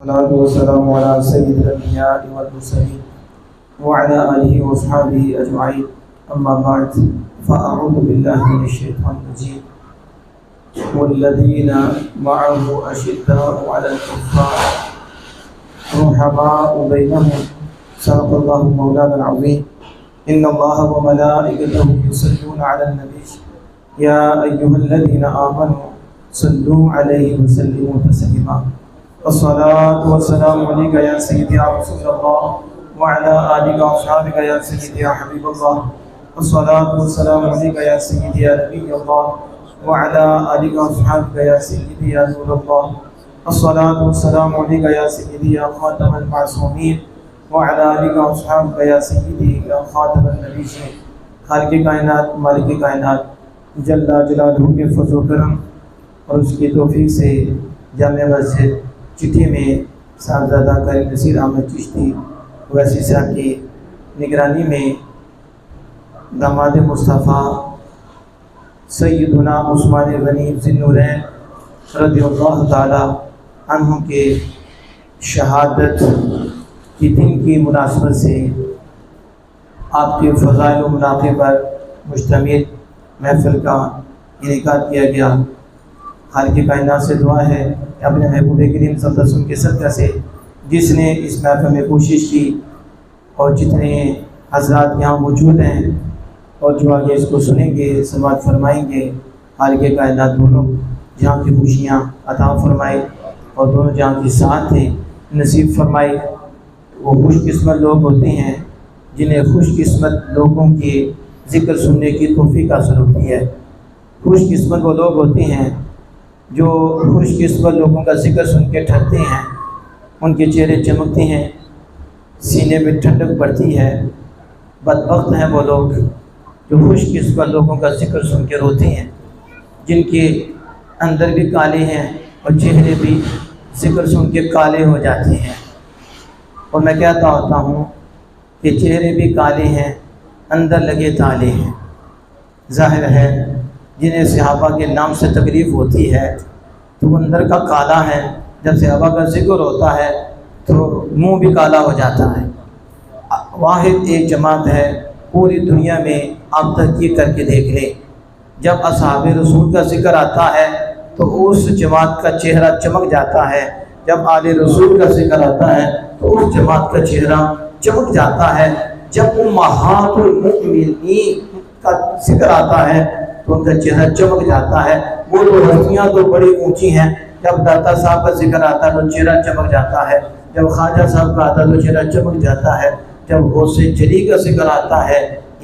والصلاة والسلام على سيد الأنبياء والمرسلين وعلى آله وصحبه أجمعين. أما بعد فأعوذ بالله من الشيطان الرجيم. والذين معه أشداء على الكفار رحماء بينهم. صدق الله مولانا العظيم. إن الله وملائكته يصلون على النبي يا أيها الذين آمنوا صلوا عليه وسلموا تسليما. الصلاة والسلام عليك يا سيدي يا رسول الله وعلى آلك وأصحابك يا سيدي يا حبيب الله. الصلاة والسلام عليك يا سيدي يا نبي الله وعلى آلك وأصحابك يا سيدي يا نور الله. الصلاة والسلام عليك يا سيدي يا خاتم المعصومين وعلى آلك وأصحابك يا سيدي يا خاتم النبيين. خالق کائنات مالک کائنات جل جلالہ کے فضل و کرم اور اس کی توفیق سے جامع مسجد چٹھی میں صاحبزادہ قاری نصیر احمد چشتی ویسی صاحب کی نگرانی میں داماد مصطفیٰ سیدنا عثمان غنی ذی النورین رضی اللہ تعالی عنہ کے شہادت کی دن کی مناسبت سے آپ کے فضائل و مناقب پر مشتمل محفل کا انعقاد کیا گیا. خالق کائنات سے دعا ہے کہ اپنے محبوب کریم صلی اللہ علیہ وسلم کے صدقہ سے جس نے اس محفل میں کوشش کی اور جتنے حضرات یہاں موجود ہیں اور جو آگے اس کو سنیں گے سماعت فرمائیں گے، خالق کائنات دونوں جہاں کی خوشیاں عطا فرمائے اور دونوں جہاں کی ساتھ ہیں نصیب فرمائے. وہ خوش قسمت لوگ ہوتے ہیں جنہیں خوش قسمت لوگوں کے ذکر سننے کی توفیق حاصل ہوتی ہے. خوش قسمت وہ لوگ ہوتے ہیں جو خوش قسمت لوگوں کا ذکر سن کے ٹھہرتے ہیں، ان کے چہرے چمکتے ہیں، سینے میں ٹھنڈک پڑتی ہے. بدبخت ہیں وہ لوگ جو خوش قسمت لوگوں کا ذکر سن کے روتے ہیں، جن کے اندر بھی کالے ہیں اور چہرے بھی ذکر سن کے کالے ہو جاتے ہیں. اور میں کہتا ہوتا ہوں کہ چہرے بھی کالے ہیں، اندر لگے تالے ہیں. ظاہر ہے جنہیں صحابہ کے نام سے تکلیف ہوتی ہے تو وہ اندر کا کالا ہے، جب صحابہ کا ذکر ہوتا ہے تو منہ بھی کالا ہو جاتا ہے. واحد ایک جماعت ہے پوری دنیا میں، آپ تحقیق کر کے دیکھ لیں، جب اصحاب رسول کا ذکر آتا ہے تو اس جماعت کا چہرہ چمک جاتا ہے، جب آل رسول کا ذکر آتا ہے تو اس جماعت کا چہرہ چمک جاتا ہے، جب امہات المؤمنین کا ذکر آتا ہے تو ان کا چہرہ چمک جاتا ہے. وہ تو ہستیاں تو بڑی اونچی ہیں، جب داتا صاحب کا ذکر آتا ہے تو چہرہ چمک جاتا ہے، جب خواجہ صاحب کا آتا ہے تو چہرہ چمک جاتا ہے، جب غوث جلی کا ذکر آتا ہے،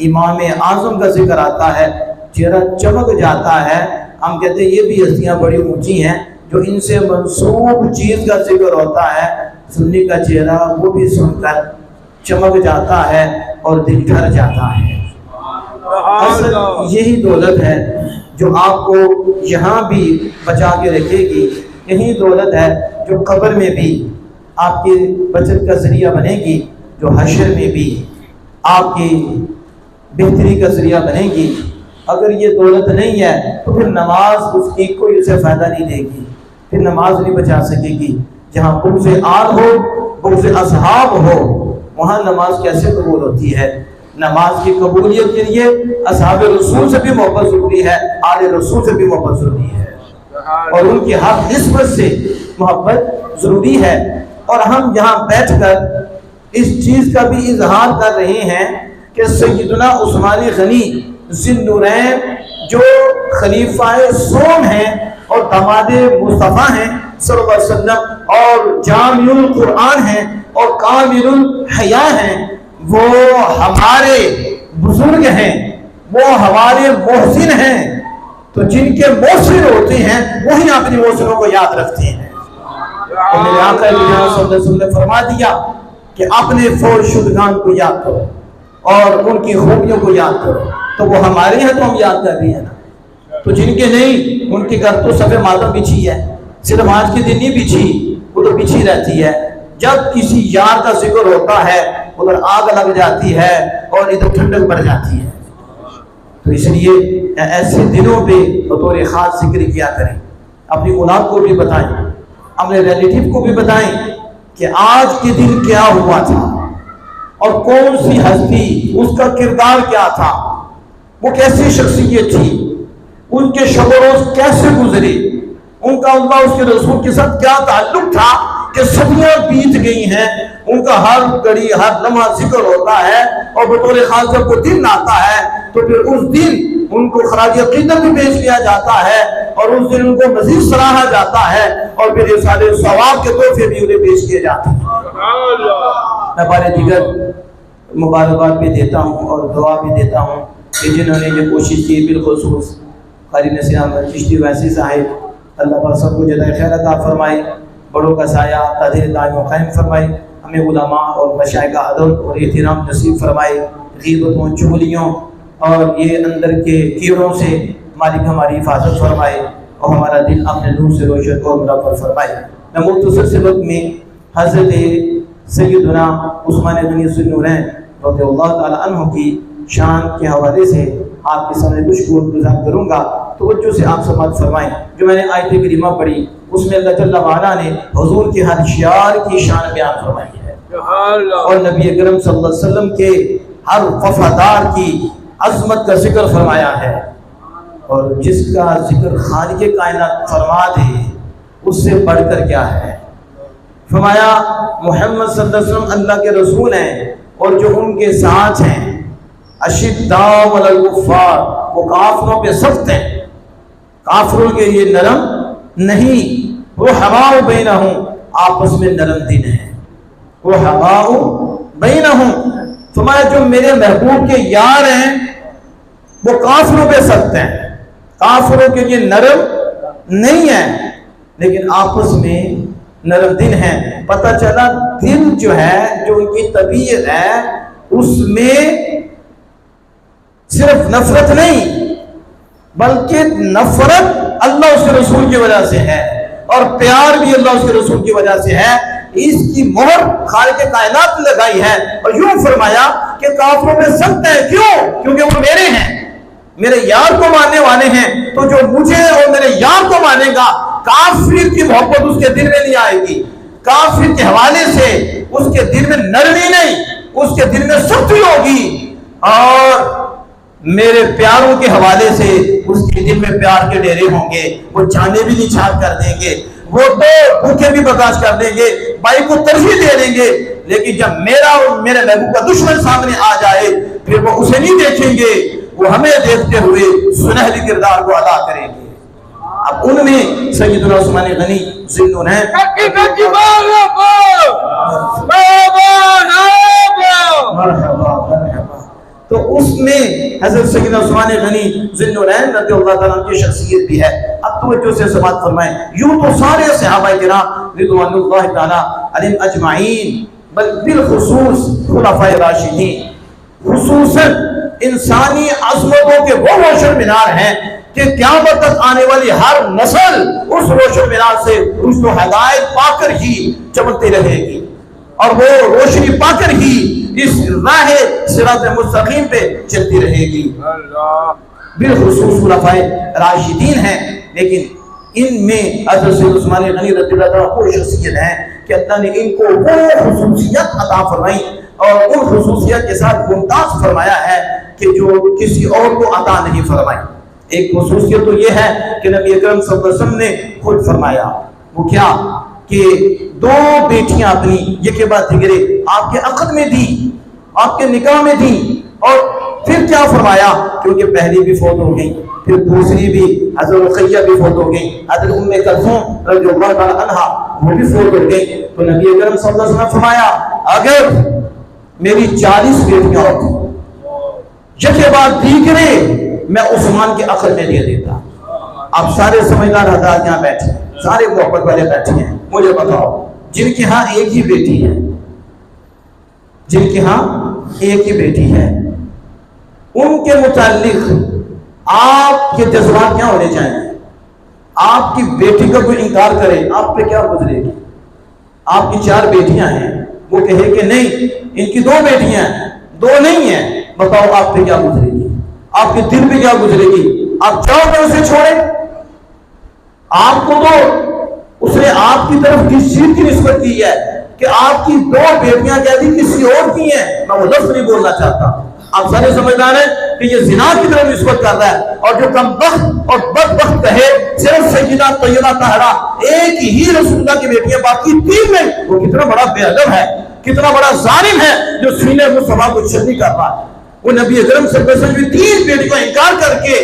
امام اعظم کا ذکر آتا ہے، چہرہ چمک جاتا ہے. ہم کہتے ہیں یہ بھی ہستیاں بڑی اونچی ہیں، جو ان سے منسوب چیز کا ذکر ہوتا ہے سنی کا چہرہ وہ بھی سن کر چمک جاتا ہے اور دل ڈر جاتا ہے. اصل یہی دولت ہے جو آپ کو یہاں بھی بچا کے رکھے گی، یہی دولت ہے جو قبر میں بھی آپ کی بچت کا ذریعہ بنے گی، جو حشر میں بھی آپ کی بہتری کا ذریعہ بنے گی. اگر یہ دولت نہیں ہے تو پھر نماز اس کی کوئی اسے فائدہ نہیں دے گی، پھر نماز نہیں بچا سکے گی. جہاں بغض آل ہو، بغض اصحاب ہو، وہاں نماز کیسے قبول ہوتی ہے؟ نماز کی قبولیت کے لیے اصحاب رسول سے بھی محبت ضروری ہے، آل رسول سے بھی محبت ضروری ہے، اور ان کی ہر نسبت سے محبت ضروری ہے. اور ہم یہاں بیٹھ کر اس چیز کا بھی اظہار کر رہے ہیں کہ سیدنا عثمان غنی ذی النورین جو خلیفہ سوم ہیں اور داماد مصطفیٰ ہیں صلی اللہ علیہ وسلم اور جامع القرآن ہیں اور کامل الحیا ہیں، وہ ہمارے بزرگ ہیں، وہ ہمارے محسن ہیں. تو جن کے محسن ہوتے ہیں وہی اپنی محسنوں کو یاد رکھتے ہیں. تو میرے آقا صلی اللہ علیہ وسلم نے فرما دیا کہ اپنے فوج شدگان کو یاد کرو اور ان کی خوبیوں کو یاد کرو. تو وہ ہمارے ہیں تو ہم یاد کر رہے ہیں نا. تو جن کے نہیں ان کے گھر تو صفحہ ماتم بچھی ہے، صرف آج کے دن نہیں بچھی، وہ تو بچھی رہتی ہے. جب کسی یار کا ذکر ہوتا ہے ادھر آگ لگ جاتی ہے اور ادھر ٹھنڈک بڑھ جاتی ہے. تو اس لیے ایسے دنوں پہ بطور خاص ذکر کیا کریں، اپنی اولاد کو بھی بتائیں، اپنے ریلیٹیو کو بھی بتائیں کہ آج کے دن کیا ہوا تھا اور کون سی ہستی، اس کا کردار کیا تھا، وہ کیسی شخصیت تھی، ان کے شب و روز کیسے گزرے، ان کا اللہ اس کے رسول کے ساتھ کیا تعلق تھا کہ صدیاں بیت گئی ہیں، ان کا ہر گھڑی ہر لمحہ ذکر ہوتا ہے، اور بطور خاص جب وہ دن آتا ہے تو پھر اس دن ان کو خراج عقیدت بھی پیش کیا جاتا ہے، اور اس دن ان کو مزید سراہا جاتا ہے، اور پھر یہ سارے ثواب کے تحفے بھی انہیں پیش کیے جاتے ہیں۔ میں بارے دیگر مبارکباد بھی دیتا ہوں اور دعا بھی دیتا ہوں کہ جنہوں نے یہ کوشش کی، بالخصوص قاری نصیر احمد چشتی ویسی صاحب، اللہ پاک سب کو جزائے خیر عطا فرمائے، بڑوں کا سایہ تاجر دائم و قائم فرمائے، ہمیں علماء اور مشائخ ادب اور احترام نصیب فرمائے، غیبتوں چغلیوں اور یہ اندر کے کیڑوں سے مالک ہماری حفاظت فرمائے، اور ہمارا دل اپنے نور سے روشن اور منور فرمائے۔ میں مختصر سے وقت میں حضرت سیدنا عثمان غنی ذو النورین رضی اللہ تعالی عنہ کی شان کے حوالے سے آپ کے سامنے کچھ گزار کروں گا، توجہ سے آپ سماعت فرمائیں۔ جو میں نے آیت کریمہ پڑھی اس میں اللہ جل وعلا نے حضور کے ہر شعار کی شان بیان فرمائی ہے، اور نبی اکرم صلی اللہ علیہ وسلم کے ہر وفادار کی عظمت کا ذکر فرمایا ہے، اور جس کا ذکر خالق کائنات فرما دے اس سے بڑھ کر کیا ہے۔ فرمایا محمد صلی اللہ علیہ وسلم اللہ کے رسول ہیں، اور جو ان کے ساتھ ہیں اشداء علی الکفار، وہ کافروں پہ سخت ہیں، کافروں کے لیے نرم نہیں، رحماء بینہم، آپس میں نرم دل ہیں، رحماء بینہم۔ فرمایا جو میرے محبوب کے یار ہیں وہ کافروں پہ سخت ہیں، کافروں کے لیے نرم نہیں ہیں، لیکن آپس میں نرم دل ہیں۔ پتہ چلا دل جو ہے، جو ان کی طبیعت ہے، اس میں صرف نفرت نہیں بلکہ نفرت اللہ اس کے رسول کی وجہ سے ہے، اور پیار بھی اللہ اس کے رسول کی وجہ سے ہے۔ اس کی مہر خالق کائنات نے لگائی ہے، اور یوں فرمایا کہ کافروں میں سخت ہے، کیوں؟ کیونکہ وہ میرے ہیں، میرے یار کو ماننے والے ہیں، تو جو مجھے اور میرے یار کو مانے گا، کافر کی محبت اس کے دل میں نہیں آئے گی، کافر کے حوالے سے اس کے دل میں نرمی نہیں، اس کے دل میں سختی ہوگی، اور میرے پیاروں کے حوالے سے اس کے دل میں پیار کے ڈیرے ہوں گے، وہ جانے بھی نچھاور کر دیں گے، وہ تو بھوکے بھی برداشت کر دیں گے، بھائی کو ترجیح دے دیں گے، لیکن جب میرا اور میرے محبوب کا دشمن سامنے آ جائے پھر وہ اسے نہیں دیکھیں گے، وہ ہمیں دیکھتے ہوئے سنہری کردار کو ادا کریں گے۔ اب ان میں سیدنا عثمان غنی ذو النورین تو اس میں حضرت سیدنا عثمان غنی ذو النورین رضی اللہ تعالیٰ عنہ کی شخصیت بھی ہے۔ اب توجہ سے سماعت فرمائیں۔ یوں تو سارے صحابہ کرام رضوان اللہ تعالیٰ علیہم اجمعین، بل بالخصوص خلفائے راشدین، خصوصاً انسانی عظمتوں کے وہ روشن مینار ہیں کہ قیامت تک آنے والی ہر نسل اس روشن مینار سے رشد و ہدایت پا کر ہی چمکتی رہے گی، اور وہ روشنی پا کر ہی اس راہ صراط مستقیم پہ چلتی رہے گی۔ بالخصوص خلفائے راشدین ہیں، لیکن ان میں حضرت سید عثمان غنی رضی اللہ عنہ وہ شخصیت ہے کہ اللہ نے ان کو وہ خصوصیت عطا فرمائی، اور ان خصوصیت کے ساتھ ممتاز فرمایا ہے کہ جو کسی اور کو عطا نہیں فرمائی۔ ایک خصوصیت تو یہ ہے کہ نبی اکرم صلی اللہ علیہ وسلم نے خود فرمایا، وہ کیا کہ دو بیٹیاں اپنی یک کے بعد دیگرے آپ کے عقد میں دی، آپ کے نکاح میں دی، اور پھر کیا فرمایا، کیونکہ پہلی بھی فوت ہو گئی، پھر دوسری بھی حضرت رقیہ بھی فوت ہو گئی، حضرت ام کلثوم رضی اللہ تعالی عنہا وہ بھی فوت ہو گئی، تو نبی اکرم صلی اللہ علیہ وسلم فرمایا اگر میری 40 بیٹیاں ہوتی یک کے بعد دیگرے میں عثمان کے عقد میں دے دیتا۔ آپ سارے سمجھدار حضرات یہاں بیٹھے ہیں، سارے محبت والے بیٹھے ہیں، مجھے بتاؤ جن کے ہاں ایک ہی بیٹی ہے، جن کے ہاں ایک ہی بیٹی ہے، ان کے متعلق آپ کے جذبات کیا ہونے چاہیے؟ آپ کی بیٹی کا کوئی انکار کرے آپ پہ کیا گزرے گی؟ آپ کی 4 بیٹیاں ہیں، وہ کہے کہ نہیں ان کی 2 بیٹیاں ہیں، 2 نہیں ہیں، بتاؤ آپ پہ کیا گزرے گی؟ آپ کے دل پہ کیا گزرے گی؟ آپ چاہو کہ اسے چھوڑیں؟ آپ کو تو اس نے آپ کی طرف کس چیز کی نسبت کی ہے؟ کہ آپ کی 2 بیٹیاں کہہ دی کسی اور کی ہیں، میں وہ لفظ نہیں بولنا چاہتا، آپ سارے سمجھدار ہیں کہ یہ زنا کی طرف نسبت کر رہا ہے، اور جو کم بخت اور بدبخت کہے صرف سیدہ طیبہ طاہرہ ایک ہی رسول اللہ کی بیٹیاں باقی 3 میں، وہ کتنا بڑا بے ادب ہے، کتنا بڑا ظالم ہے جو سینے مصطفیٰ کو شدی کر رہا ہے۔ وہ نبی اکرم صلی اللہ علیہ وسلم کی 3 بیٹی کو انکار کر کے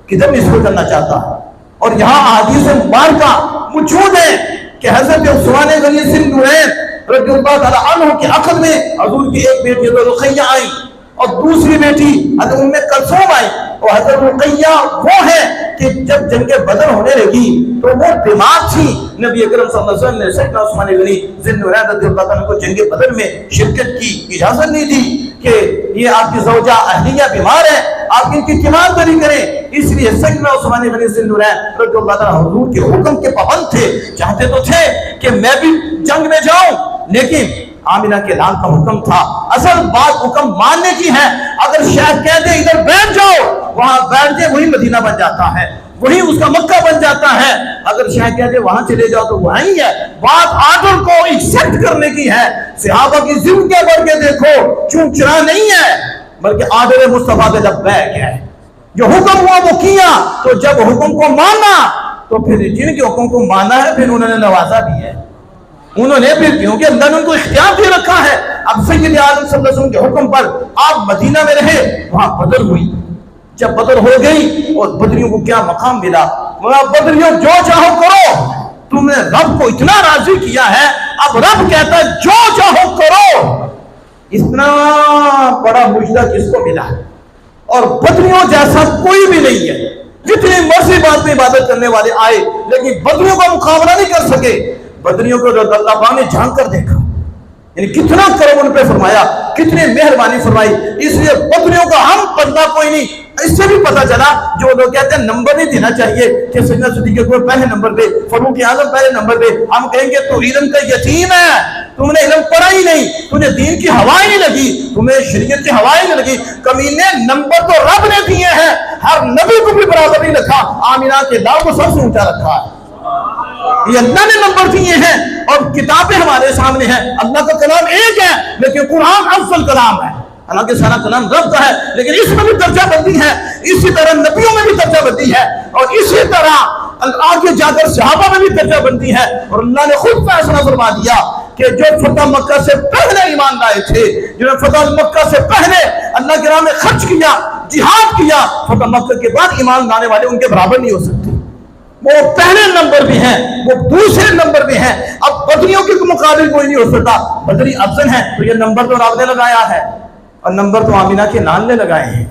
کدھر نسبت کرنا چاہتا ہے۔ اور یہاں احادیث مبارکہ موجود ہے کہ حضرت عثمان غنی ذی النورین رضی اللہ تعالیٰ عنہ کے عقد میں حضور کی ایک بیٹی حضرت رقیہ آئی اور دوسری بیٹی حضرت ام کلثوم آئی، اور حضرت رقیہ وہ ہے کہ جب جنگ بدر ہونے لگی تو وہ دماغ تھی، نبی اکرم صلی اللہ علیہ وسلم نے سیدنا عثمان غنی ذی النورین رضی اللہ عنہ کو جنگ بدر میں شرکت کی اجازت نہیں دی کہ یہ آپ کی زوجہ اہلیہ بیمار ہے، آپ ان کی قیمت نہیں کریں، اس لیے سیدنا عثمان غنی ذی النورین رضی اللہ عنہ حضور کے حکم کے پابند تھے، چاہتے تو تھے کہ میں بھی جنگ میں جاؤں، لیکن آمینہ کے لال کا حکم تھا۔ اصل بات حکم ماننے کی ہے، اگر شیخ کہہ دے ادھر بیٹھ جاؤ، وہاں بیٹھ دے، وہی مدینہ بن جاتا ہے، وہی اس کا مکہ بن جاتا ہے۔ اگر شیخ کہہ دے وہاں چلے جاؤ تو وہی ہے۔ بات آرڈر کو ایکسپٹ کرنے کی ہے۔ صحابہ کی زندگی بڑھ کے دیکھو، چون چرا نہیں ہے بلکہ آرڈر مصطفیٰ پہ لبیک ہے، جو حکم ہوا وہ کیا۔ تو جب حکم کو مانا تو پھر جن کے حکم کو مانا ہے پھر انہوں نے نوازا بھی ہے، انہوں نے پھر کیونکہ اللہ نے ان کو اختیار دے رکھا ہے۔ اب سید عالم صلی اللہ علیہ وسلم کے حکم پر آپ مدینہ میں رہے، وہاں بدر ہوئی، جب بدر ہو گئی اور بدریوں کو کیا مقام ملا، بدریوں جو چاہو کرو، تم نے رب کو اتنا راضی کیا ہے، اب رب کہتا ہے جو چاہو کرو۔ اتنا بڑا مجدہ کس کو ملا، اور بدریوں جیسا کوئی بھی نہیں ہے۔ جتنی مرضی بات میں عبادت کرنے والے آئے لیکن بدریوں کا مقابلہ نہیں کر سکے۔ بدریوں کو جو اللہ پاک نے جھانک کر دیکھا، یعنی کتنا کرم ان پہ فرمایا، کتنی مہربانی فرمائی، اس لیے بدریوں کا ہم پردہ کوئی نہیں۔ اس سے بھی پتہ چلا جو لوگ کہتے ہیں نمبر نہیں دینا چاہیے کہ سیدنا صدیق اکبر پہلے نمبر پہ، فاروق اعظم پہلے نمبر پہ، ہم کہیں گے تو علم کا یتیم ہے، تم نے علم پڑھا ہی نہیں، تمہیں دین کی ہوا ہی نہیں لگی، تمہیں شریعت کی ہوا ہی نہیں لگی۔ کمینے نمبر تو رب نے دیے ہیں، ہر نبی کو بھی برابر نہیں رکھا، آمینہ کے لاؤ کو سب سے اونچا رکھا ہے، یہ اللہ نے نمبر دیے ہیں، اور کتابیں ہمارے سامنے ہیں۔ اللہ کا کلام ایک ہے لیکن قرآن افضل کلام ہے، حالانکہ سارا کلام رب کا ہے لیکن اس میں بھی درجہ بندی ہے، اسی طرح نبیوں میں بھی درجہ بندی ہے، اور اسی طرح آگے جا کر صحابہ میں بھی درجہ بندی ہے۔ اور اللہ نے خود فیصلہ فرما دیا کہ جو فتح مکہ سے پہلے ایمان لائے تھے، جنہوں نے فتح مکہ سے پہلے اللہ کی راہ میں خرچ کیا، جہاد کیا، فتح مکہ کے بعد ایمان لانے والے ان کے برابر نہیں ہو سکتے، وہ پہلے نمبر بھی ہیں، وہ دوسرے نمبر بھی ہیں۔ اب بدریوں کے مقابل کوئی نہیں ہو سکتا، بدری افضل ہیں، تو یہ نمبر تو رب نے لگایا ہے، اور نمبر تو آمینہ کے نان نے لگائے ہیں،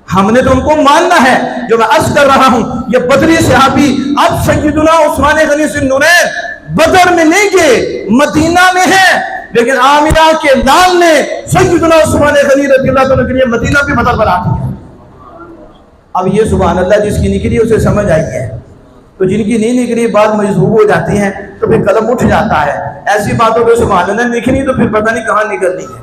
ہم نے تو ان کو ماننا ہے۔ جو میں عرض کر رہا ہوں، یہ بدری صحابی اب سیدنا عثمان غنی ذی النورین بدر میں نہیں گئے، مدینہ میں ہیں، لیکن آمینہ کے نان نے سیدنا عثمان غنی رضی اللہ عنہ کے لیے مدینہ بھی بدر بنا دیا۔ اب یہ سبحان اللہ جس کی نکلی اسے سمجھ آئی ہے، تو جن کی نہیں نکلی بات مجذوب ہو جاتی ہیں تو پھر قلم اٹھ جاتا ہے، ایسی باتوں پہ سبحان اللہ لکھنی تو پھر پتہ نہیں کہاں نکلنی ہے۔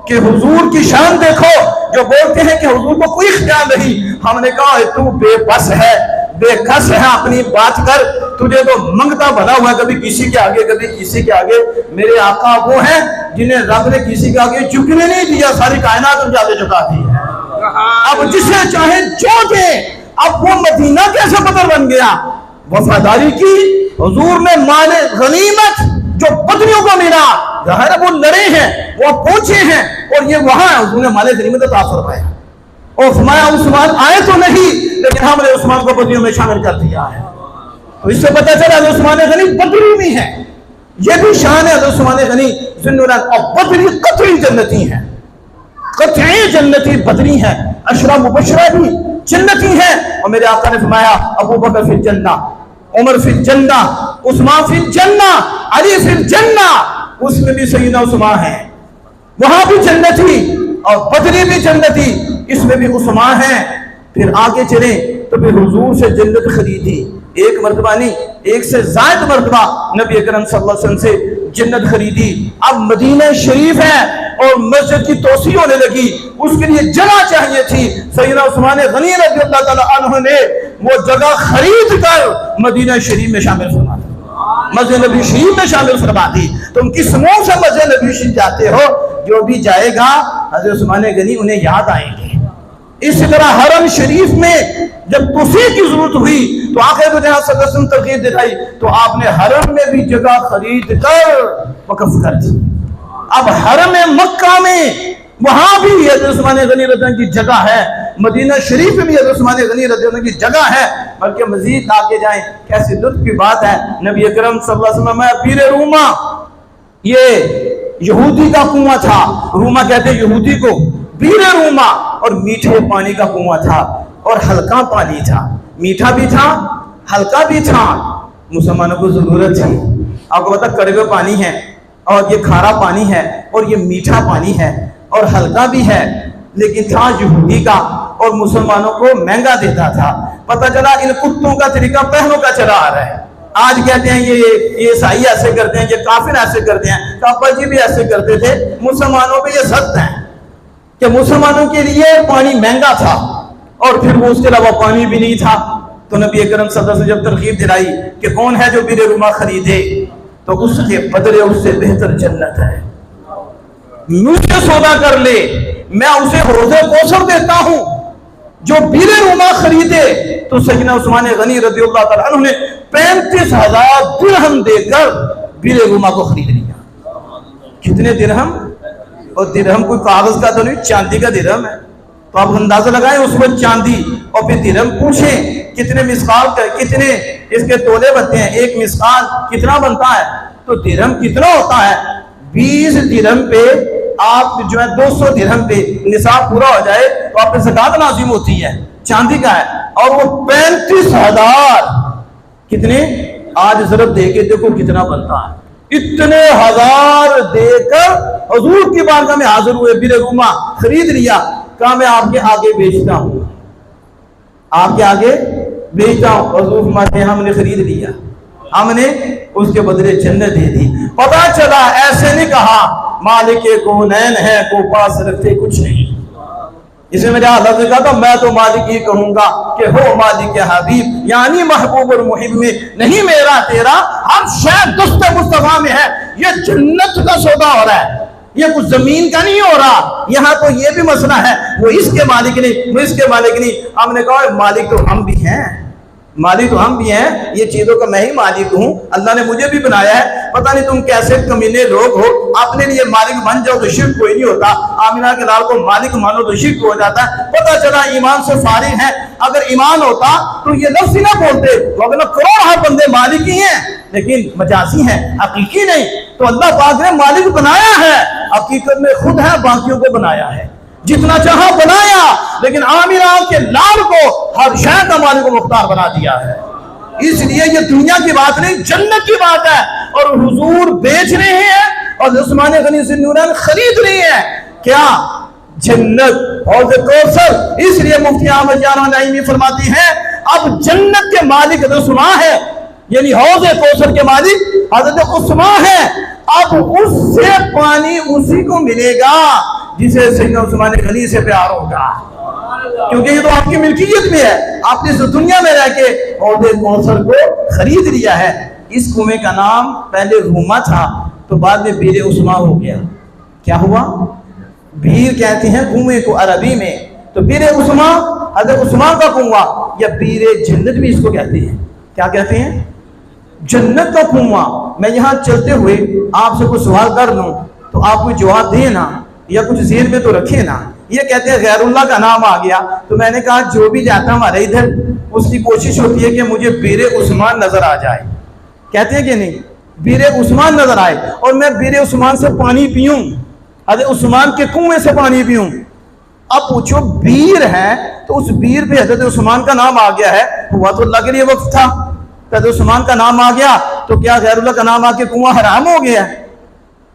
کہ حضور کی شان دیکھو، جو بولتے ہیں کہ حضور کو کوئی اختیار نہیں، ہم نے کہا تو بے بس ہے، بے کس ہے، اپنی بات کر، تجھے تو منگتا بنا ہوا ہے، کبھی کسی کے آگے کبھی کسی کے آگے۔ میرے آقا وہ ہیں جنہیں رب نے کسی کے آگے جھکنے نہیں دیا، ساری کائنات ان کے آگے جھکا دی ہے، اب جسے چاہے جو دے۔ اب وہ مدینہ کیسے بدر بن گیا؟ وفاداری کی، حضور نے مال غنیمت جو بدریوں کو ملا، ظاہر وہ لڑے ہیں، وہ پہنچے ہیں، اور یہ وہاں حضور نے مال غنیمت عطا فرمایا، اور فرمایا عثمان آئے تو نہیں لیکن ہم نے عثمان کو بدریوں میں شامل کر دیا ہے۔ تو اس سے پتہ چلا کہ عثمان غنی بدری میں ہے، یہ بھی شان ہے عثمان غنی ذی النورین، اور بدری قطعی جنتی ہیں، قطعی جنتی بدری ہیں، عشرہ مبشرہ بھی جنتی ہیں۔ اور میرے آقا نے فرمایا ابو بکر فی الجنہ، عمر فی الجنہ، عثمان فی الجنہ، علی فی الجنہ، اس میں بھی سیدنا عثمان ہیں، وہاں بھی جنتی، اور بدری بھی جنتی، اس میں بھی عثمان ہیں۔ پھر آگے چلیں تو پھر حضور سے جنت خریدی، ایک مرتبہ نہیں ایک سے زائد مرتبہ نبی اکرم صلی اللہ علیہ وسلم سے جنت خریدی۔ اب مدینہ شریف ہے اور مسجد کی توسیع ہونے لگی، اس کے لیے جگہ چاہیے تھی، سیدنا عثمان غنی رضی اللہ تعالیٰ عنہ نے وہ جگہ خرید کر مدینہ شریف میں شامل فرما دی۔ مسجد نبی شریف میں شامل فرما دی. تم کس منہ سے مسجد نبی شریف جاتے ہو؟ جو بھی جائے گا حضرت عثمان غنی انہیں یاد آئیں گے. اسی طرح حرم شریف میں جب توسیع کی ضرورت ہوئی تو آخر میں جہاں صلی اللہ علیہ وسلم ترغیب دلائی تو آپ نے حرم میں بھی جگہ خرید کر وقف کر دی. اب حرم مکہ میں وہاں بھی حضرت عثمان غنی رضی اللہ عنہ کی جگہ ہے, مدینہ شریف میں بھی حضرت عثمان غنی رضی اللہ عنہ کی جگہ ہے. بلکہ مزید آگے جائیں, کیسی لطف کی بات ہے. نبی اکرم صلی اللہ علیہ وسلم میں بیر روما, یہ یہودی کا کنواں تھا, روما کہتے ہیں یہودی کو, بیر روما, اور میٹھے پانی کا کنواں تھا اور ہلکا پانی تھا, میٹھا بھی تھا ہلکا بھی تھا. مسلمانوں کو ضرورت تھی. آپ کو پتا کڑوے پانی ہے اور یہ کھارا پانی ہے اور یہ میٹھا پانی ہے اور ہلکا بھی ہے, لیکن تھا یہودی کا اور مسلمانوں کو مہنگا دیتا تھا. پتہ چلا ان کتوں کا طریقہ پہلوں کا چلا آ رہا ہے. آج کہتے ہیں یہ عیسائی ایسے کرتے ہیں, یہ کافر ایسے کرتے ہیں, کعبہ جی بھی ایسے کرتے تھے. مسلمانوں پہ یہ سخت ہیں کہ مسلمانوں کے لیے پانی مہنگا تھا اور پھر وہ اس کے علاوہ پانی بھی نہیں تھا. تو نبی اکرم صلی اللہ علیہ وسلم جب ترغیب دلائی کہ کون ہے جو بیر روما خریدے, تو اس کے بدلے اس سے بہتر جنت ہے, مجھ سے سودا کر لے, میں اسے حوض کوثر دیتا ہوں. جو بیر روما خریدے تو سیدنا عثمان غنی رضی اللہ تعالیٰ عنہ نے 35,000 درہم دے کر بیر روما کو خرید لیا. کتنے درہم؟ اور درہم کوئی کاغذ کا تو نہیں, چاندی کا درہم ہے. تو آپ اندازہ لگائیں اس وقت چاندی اور پھر درہم, پوچھیں کتنے مسقال کا, کتنے اس کے تولے بنتے ہیں, ایک مسقال کتنا بنتا ہے, تو درہم کتنا ہوتا ہے. 20 درہم پہ آپ جو ہے 200 درہم پہ نصاب پورا ہو جائے تو آپ پہ زکوٰۃ لازم ہوتی ہے, چاندی کا ہے. اور وہ 35,000 کتنے, آج ضرب دے کے دیکھو کتنا بنتا ہے. اتنے ہزار دے کر حضور کی بارگاہ میں حاضر ہوئے, بیر روما خرید لیا. کہا میں آپ کے آگے بیچتا ہوں, آپ کے آگے بیچتا ہوں. حضور فرماتے ہیں ہم نے خرید لیا, ہم نے اس کے بدلے جنت دے دی. پتا چلا ایسے نہیں کہا مالک کونین ہے کو پاس رکھتے کچھ نہیں. اسے میں جہاں لفظ کہا تھا میں تو مالک ہی کہوں گا کہ ہو مالک حبیب, یعنی محبوب اور محب میں نہیں میرا تیرا, ہر شے دست مصطفیٰ میں ہے. یہ جنت کا سودا ہو رہا ہے, یہ کچھ زمین کا نہیں ہو رہا. یہاں تو یہ بھی مسئلہ ہے, وہ اس کے مالک نہیں, وہ اس کے مالک نہیں. ہم نے کہا مالک تو ہم بھی ہیں, مالک تو ہم بھی ہیں, یہ چیزوں کا میں ہی مالک ہوں, اللہ نے مجھے بھی بنایا ہے. پتہ نہیں تم کیسے کمینے لوگ ہو, اپنے لیے مالک بن جاؤ تو شرک کوئی نہیں ہوتا, آمینہ کے لال کو مالک مانو تو شرک ہو جاتا ہے. پتہ چلا ایمان سے فارغ ہے. اگر ایمان ہوتا تو یہ لفظ ہی نہ بولتے, اگر کروڑ بندے مالک ہی ہیں لیکن مجازی ہیں, حقیقی نہیں. تو اللہ پاک نے مالک بنایا ہے, حقیقت میں خود ہے, باقیوں کو بنایا ہے, جتنا چاہا بنایا, لیکن آمینہ کے لال کو ہر شے کا مالک و مختار بنا دیا ہے. اس لیے یہ دنیا کی بات نہیں, جنت کی بات ہے. اور حضور بیچ رہے ہیں اور عثمان غنی ذی النورین خرید رہے ہیں. کیا؟ جنت, حوض کوثر. اس لیے مفتی احمد جان نعیمی فرماتی ہیں اب جنت کے مالک عثمان ہے, یعنی حوض کوثر کے مالک حضرت عثمان ہے. اب اس سے پانی اسی کو ملے گا جسے سیدنا عثمان غنی سے پیار ہوگا, کیونکہ یہ تو آپ کی ملکیت میں ہے. آپ نے اس دنیا میں رہ کے حوض کوثر کو خرید لیا ہے. اس کنویں کا نام پہلے روما تھا تو بعد میں بیر عثمان ہو گیا. کیا ہوا؟ بیر کہتے ہیں کنویں کو عربی میں, تو بیر عثمان حضرت عثمان کا کنواں, یا بیر جنت بھی اس کو کہتے ہیں. کیا کہتے ہیں؟ جنت کا کنواں. میں یہاں چلتے ہوئے آپ سے کچھ سوال کر لوں تو آپ کوئی جواب دیں نا, یا کچھ ذہن میں تو رکھے نا. یہ کہتے ہیں غیر اللہ کا نام آ گیا, تو میں نے کہا جو بھی جاتا ہمارے ادھر اس کی کوشش ہوتی ہے کہ مجھے بیر عثمان نظر آ جائے. کہتے ہیں کہ نہیں, بیر عثمان نظر آئے اور میں بیر عثمان سے پانی پیوں, حضرت عثمان کے کنویں سے پانی پیوں. اب پوچھو بیر ہے تو اس بیر پہ حضرت عثمان کا نام آ گیا ہے, ہوا تو اللہ کے لیے وقت تھا, حضرت عثمان کا نام آ گیا تو کیا غیر اللہ کا نام آ کے کنواں حرام ہو گیا؟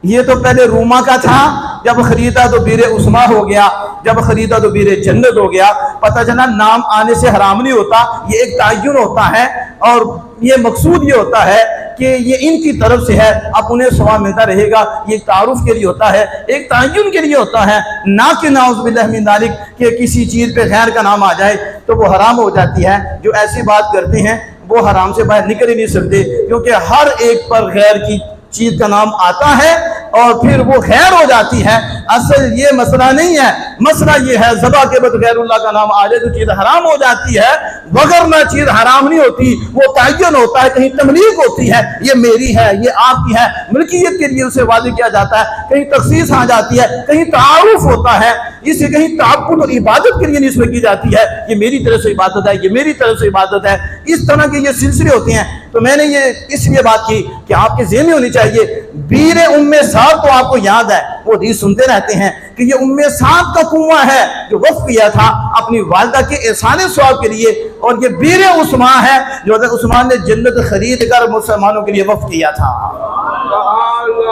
یہ تو پہلے روما کا تھا, جب خریدا تو بیر عثمان ہو گیا, جب خریدا تو بیر جنت ہو گیا. پتہ چلا نام آنے سے حرام نہیں ہوتا, یہ ایک تعین ہوتا ہے, اور یہ مقصود یہ ہوتا ہے کہ یہ ان کی طرف سے ہے, اب انہیں ثواب ملتا رہے گا. یہ تعارف کے لیے ہوتا ہے, ایک تعین کے لیے ہوتا ہے, نہ کہ نعوذ باللہ من ذالک کہ کسی چیز پہ غیر کا نام آ جائے تو وہ حرام ہو جاتی ہے. جو ایسی بات کرتے ہیں وہ حرام سے باہر نکل ہی نہیں سکتے، کیونکہ ہر ایک پر غیر کی چیز کا نام آتا ہے اور پھر وہ خیر ہو جاتی ہے۔ اصل یہ مسئلہ نہیں ہے، مسئلہ یہ ہے ذبح کے بعد غیر اللہ کا نام آ جائے تو چیز حرام ہو جاتی ہے، وگرنہ چیز حرام نہیں ہوتی، وہ تعین ہوتا ہے، کہیں تملیک ہوتی ہے، یہ میری ہے، یہ آپ کی ہے، ملکیت کے لیے اسے واضح کیا جاتا ہے، کہیں تخصیص آ جاتی ہے، کہیں تعارف ہوتا ہے، اسے کہیں تعبد اور عبادت کے لیے نسبت کی جاتی ہے، یہ میری طرف سے عبادت ہے، یہ میری طرف سے عبادت ہے، اس طرح کے یہ سلسلے ہوتے ہیں۔ تو میں نے یہ اس لیے بات کی کہ آپ کے ذہن میں ہونی چاہیے۔ بیر ام سعد تو آپ کو یاد ہے، وہ حدیث سنتے رہتے ہیں کہ یہ ام سعد کا کنواں ہے جو وقف کیا تھا اپنی والدہ کے احسان ثواب کے لیے، اور یہ بیر عثمان ہے جو حضرت عثمان نے جنت خرید کر مسلمانوں کے لیے وقف کیا تھا۔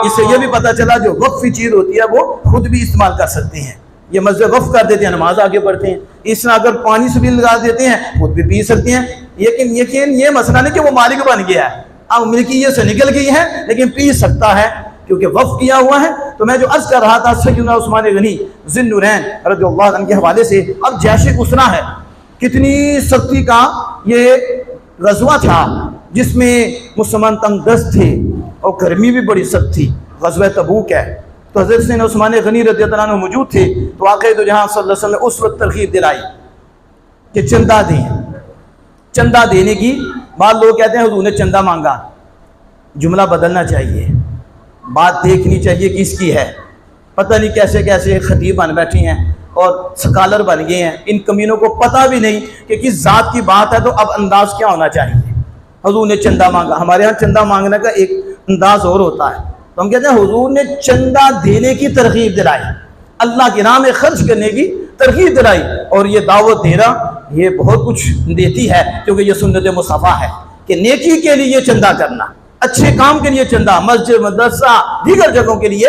اس سے یہ بھی پتہ چلا جو وقفی چیز ہوتی ہے وہ خود بھی استعمال کر سکتے ہیں، یہ مسجد وقف کر دیتے ہیں، نماز آگے پڑھتے ہیں، اس طرح اگر پانی سے بھی لگا دیتے ہیں خود بھی پی سکتے ہیں، لیکن یہ مسئلہ نہیں کہ وہ مالک بن گیا ہے، اب ملکیت سے نکل گئی ہے لیکن پی سکتا ہے کیونکہ وقف کیا ہوا ہے۔ تو میں جو عرض کر رہا تھا سیدنا عثمان غنی ذی النورین رضی اللہ عنہ کے حوالے سے، اب جیش اسرا ہے، کتنی سختی کا یہ غزوہ تھا جس میں مسلمان تنگ دست تھے اور گرمی بھی بڑی سخت تھی، غزوہ تبوک ہے۔ تو حضرت سیدنا عثمان غنی رضی اللہ عنہ موجود تھے، تو آقا دو جہاں صلی اللہ علیہ وسلم نے اس وقت ترغیب دلائی کہ چندہ دیں، چندہ دینے کی بعض لوگ کہتے ہیں حضور نے چندہ مانگا، جملہ بدلنا چاہیے، بات دیکھنی چاہیے کس کی ہے، پتہ نہیں کیسے کیسے خطیب بن بیٹھے ہیں اور سکالر بن گئے ہیں، ان کمینوں کو پتہ بھی نہیں کہ کس ذات کی بات ہے، تو اب انداز کیا ہونا چاہیے۔ حضور نے چندہ مانگا، ہمارے ہاں چندہ مانگنے کا ایک انداز اور ہوتا ہے، تو ہم کہتے ہیں حضور نے چندہ دینے کی ترغیب دلائی، اللہ کی راہ میں خرچ کرنے کی ترغیب دلائی، اور یہ دعوت دینا یہ بہت کچھ دیتی ہے، کیونکہ یہ سنت مصطفیٰ ہے کہ نیکی کے لیے چندہ کرنا، اچھے کام کے لیے چندہ، مسجد مدرسہ دیگر جگہوں کے لیے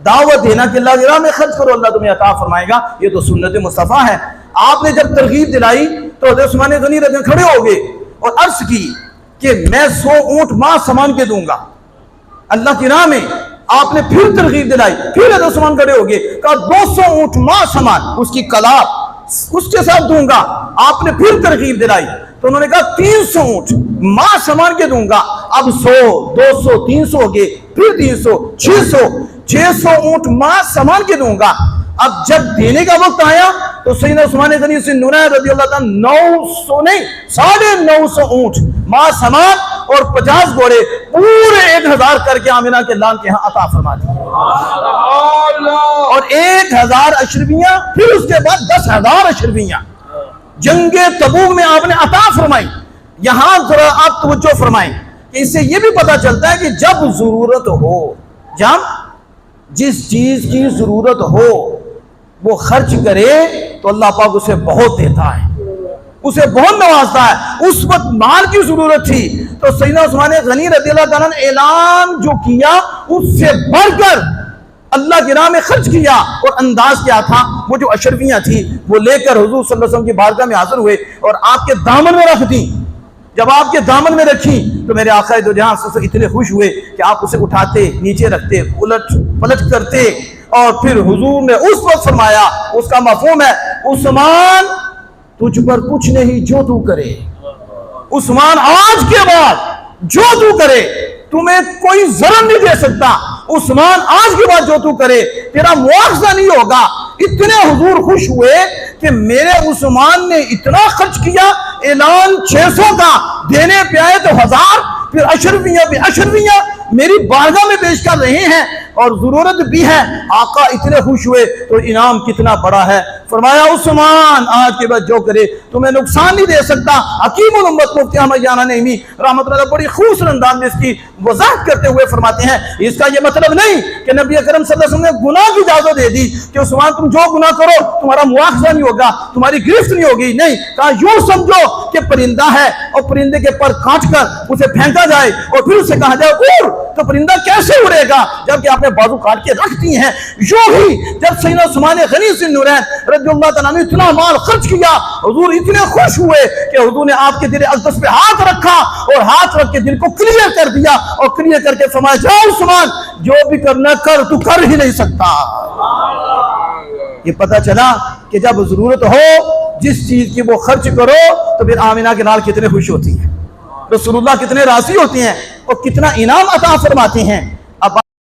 دعوت دینا کہ اللہ کی راہ میں خرچ کرو، اللہ تمہیں عطا فرمائے گا، یہ تو سنت مصطفیٰ ہے۔ آپ نے جب ترغیب دلائی تو حضرت عثمان غنی رضی اللہ عنہ کھڑے ہو گئے اور عرض کی کہ میں 100 اونٹ ماہ سامان کے دوں گا اللہ کی راہ میں۔ آپ نے پھر ترغیب دلائی، پھر حضرت عثمان کھڑے ہو گئے، کہا 200 اونٹ ماہ سامان اس کی کلاب اس کے ساتھ دوں گا۔ آپ نے پھر ترغیب دلائی تو انہوں نے کہا 300 اونٹ ماہ سامان کے دوں گا۔ اب 100 200 300 ہو گئے، پھر 300 600 اونٹ ماہ سامان کے دوں گا۔ اب جب دینے کا وقت آیا تو سیدنا عثمان غنی ذی النورین رضی اللہ تعالیٰ 900 نہیں 950 اونٹ ماہ سامان اور 50 گھوڑے پورے 1000 کر کے آمنہ کے لال کے ہاں عطا فرما دیے، اور 1000 اشرفیاں، پھر اس کے بعد 10,000 اشرفیاں جنگ تبوک میں آپ نے عطا فرمائی۔ یہاں ذرا آپ توجہ فرمائیں کہ اس سے یہ بھی پتہ چلتا ہے کہ جب ضرورت ہو، جب جس چیز کی ضرورت ہو وہ خرچ کرے تو اللہ پاک اسے بہت دیتا ہے، اسے بہت نوازتا ہے۔ اس وقت مال کی ضرورت تھی تو سیدنا عثمان غنی رضی اللہ تعالیٰ نے اعلان جو کیا اس سے بڑھ کر اللہ کی راہ میں خرچ کیا، اور انداز کیا تھا، وہ جو اشرفیاں تھی وہ لے کر حضور صلی اللہ علیہ وسلم کی بارگاہ میں حاضر ہوئے اور آپ کے دامن میں رکھ دی۔ جب آپ کے دامن میں رکھی تو میرے آقا دو جہاں سے اتنے خوش ہوئے کہ آپ اسے اٹھاتے، نیچے رکھتے، الٹ پلٹ کرتے، اور پھر حضور نے اس وقت فرمایا، اس کا مفہوم ہے عثمان تجھ پر کچھ نہیں جو تو کرے، عثمان آج کے بعد جو تو کرے تمہیں کوئی ضرر نہیں دے سکتا، عثمان آج کے بعد جو تو کرے تیرا مواخذہ نہیں ہوگا۔ اتنے حضور خوش ہوئے کہ میرے عثمان نے اتنا خرچ کیا، اعلان 600 کا، دینے پہ آئے تو 1000، پھر اشرفیاں بھی اشرفیاں میری بارگاہ میں پیش کر رہے ہیں اور ضرورت بھی ہے۔ آقا اتنے خوش ہوئے تو انعام کتنا بڑا ہے، فرمایا عثمان آج کے بعد جو کرے تمہیں نقصان نہیں دے سکتا۔ حکیم الامت مفتی احمد جانا نعیمی رحمۃ اللہ بڑی خوبصورت انداز میں اس کی وضاحت کرتے ہوئے فرماتے ہیں اس کا یہ مطلب نہیں کہ نبی اکرم صلی اللہ علیہ وسلم نے گناہ کی اجازت دے دی کہ عثمان تم جو گناہ کرو تمہارا مواخذہ نہیں ہوگا، تمہاری گرفت نہیں ہوگی، نہیں، کہا یوں سمجھو کہ پرندہ ہے اور پرندے کے پر کاٹ کر اسے پھینکا جائے اور پھر اسے کہا جائے اڑ، تو پرندہ کیسے اڑے گا جبکہ آپ نے بازو کاٹ کے رکھ دی ہیں۔ یوں ہی جب سیدنا عثمان غنی ذی النورین رضی اللہ تعالیٰ نے اتنا مال خرچ کیا، حضور اتنے خوش ہوئے کہ حضور نے آپ کے دل اقدس پہ ہاتھ رکھا اور ہاتھ رکھ کے دل کو کلیئر کر دیا اور کلیئر کر کے فرمایا جا عثمان جو بھی کرنا کر، تو کر ہی نہیں سکتا۔ یہ پتہ چلا کہ جب ضرورت ہو جس چیز کی وہ خرچ کرو تو پھر آمنہ کے نال کتنے خوش ہوتی ہیں۔ رسول اللہ کتنے راضی ہوتے ہیں اور کتنا انعام عطا فرماتے ہیں.